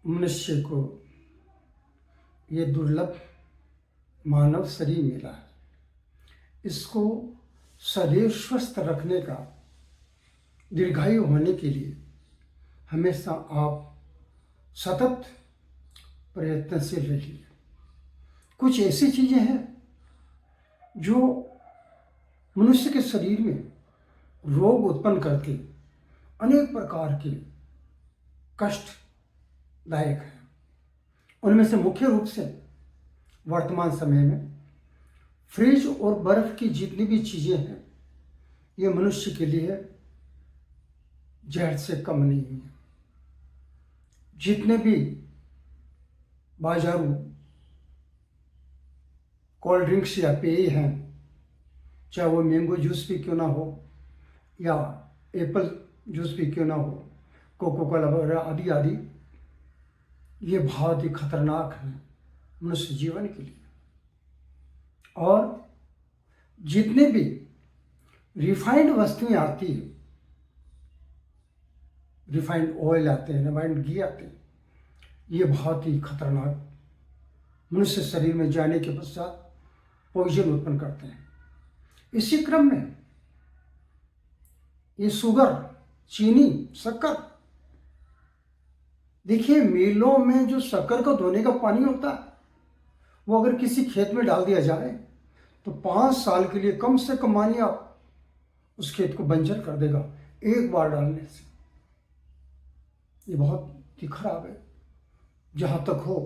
मनुष्य को ये दुर्लभ मानव शरीर मिला है। इसको सदैव स्वस्थ रखने का, दीर्घायु होने के लिए हमेशा आप सतत प्रयत्नशील रहिए। कुछ ऐसी चीज़ें हैं जो मनुष्य के शरीर में रोग उत्पन्न करके अनेक प्रकार के कष्टदायक हैं। उनमें से मुख्य रूप से वर्तमान समय में फ्रिज और बर्फ की जितनी भी चीज़ें हैं, ये मनुष्य के लिए जहर से कम नहीं है। जितने भी बाजारू कोल्ड ड्रिंक्स या पेय हैं, चाहे वो मैंगो जूस भी क्यों ना हो या एप्पल जूस भी क्यों ना हो, कोको कोला वगैरह आदि आदि, ये बहुत ही खतरनाक है मनुष्य जीवन के लिए। और जितने भी रिफाइंड वस्तुएं आती हैं, रिफाइंड ऑयल आते हैं, रिफाइंड घी आते हैं, ये बहुत ही खतरनाक मनुष्य शरीर में जाने के पश्चात पॉइजन उत्पन्न करते हैं। इसी क्रम में ये शुगर, चीनी, शक्कर, देखिए मिलों में जो शक्कर को धोने का पानी होता है, वो अगर किसी खेत में डाल दिया जाए तो 5 साल के लिए कम से कम मानिए आप उस खेत को बंजर कर देगा एक बार डालने से। ये बहुत ही खराब है। जहां तक हो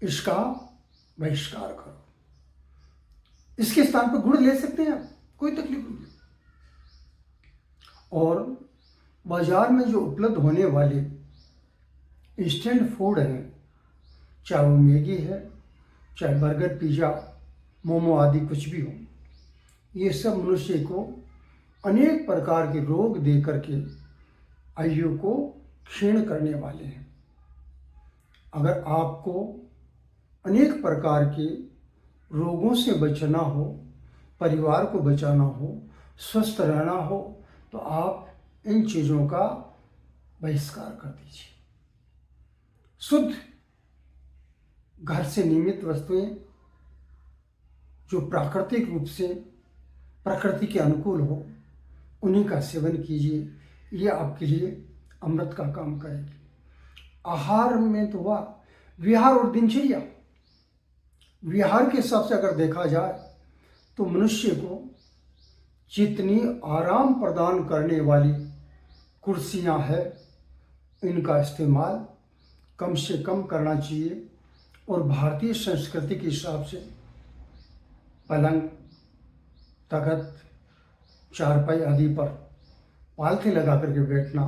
इसका बहिष्कार करो। इसके स्थान पर गुड़ ले सकते हैं आप, कोई तकलीफ नहीं। और बाजार में जो उपलब्ध होने वाले इंस्टेंट फूड हैं, चाहे वो मैगी है, चाहे बर्गर, पिज़्ज़ा, मोमो आदि कुछ भी हो, ये सब मनुष्य को अनेक प्रकार के रोग दे करके आयु को क्षीण करने वाले हैं। अगर आपको अनेक प्रकार के रोगों से बचना हो, परिवार को बचाना हो, स्वस्थ रहना हो, तो आप इन चीज़ों का बहिष्कार कर दीजिए। शुद्ध घर से निर्मित वस्तुएं जो प्राकृतिक रूप से प्रकृति के अनुकूल हो, उन्हीं का सेवन कीजिए। ये आपके लिए अमृत का काम करेगी। आहार में तो वह विहार और दिनचर्या, विहार के हिसाब से अगर देखा जाए तो मनुष्य को जितनी आराम प्रदान करने वाली कुर्सियां हैं, इनका इस्तेमाल कम से कम करना चाहिए। और भारतीय संस्कृति के हिसाब से पलंग, तख्त, चारपाई आदि पर पालथी लगा करके बैठना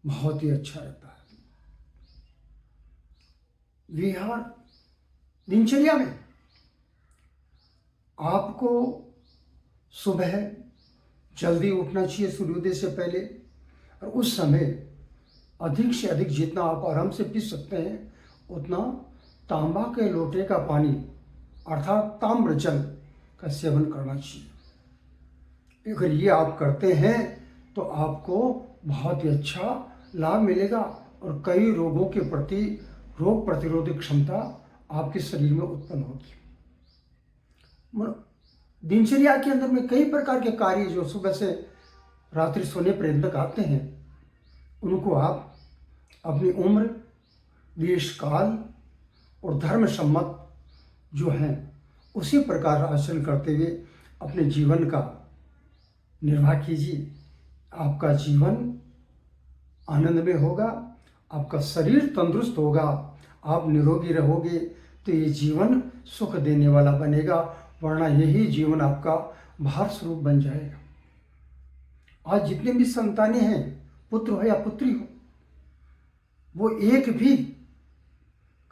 बहुत ही अच्छा रहता है। विहार दिनचर्या में आपको सुबह जल्दी उठना चाहिए सूर्योदय से पहले, और उस समय अधिक से अधिक जितना आप आराम से पी सकते हैं उतना तांबा के लोटे का पानी अर्थात ताम्र जल का सेवन करना चाहिए। अगर ये आप करते हैं तो आपको बहुत ही अच्छा लाभ मिलेगा और कई रोगों के प्रति रोग प्रतिरोधक क्षमता आपके शरीर में उत्पन्न होगी। दिनचर्या के अंदर में कई प्रकार के कार्य जो सुबह से रात्रि सोने पर्यंत तक आते हैं, उनको आप अपनी उम्र, देश काल और धर्म सम्मत जो हैं उसी प्रकार आचरण करते हुए अपने जीवन का निर्वाह कीजिए। आपका जीवन आनंद में होगा, आपका शरीर तंदुरुस्त होगा, आप निरोगी रहोगे तो ये जीवन सुख देने वाला बनेगा, वरना यही जीवन आपका भार स्वरूप बन जाएगा। आज जितने भी संतानें हैं, पुत्र हो या पुत्री हो, वो एक भी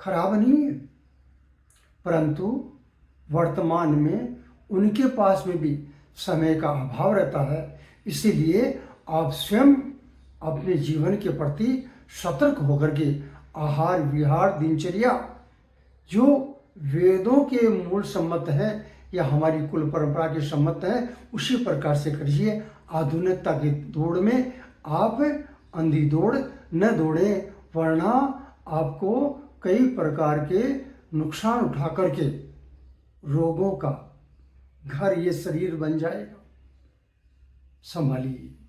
खराब नहीं है, परंतु वर्तमान में उनके पास में भी समय का अभाव रहता है। इसीलिए आप स्वयं अपने जीवन के प्रति सतर्क होकर के आहार, विहार, दिनचर्या जो वेदों के मूल सम्मत हैं या हमारी कुल परंपरा के सम्मत हैं, उसी प्रकार से करिए। आधुनिकता की दौड़ में आप अंधी दौड़ न दौड़ें, वरना आपको कई प्रकार के नुकसान उठा करके रोगों का घर ये शरीर बन जाएगा। संभालिए।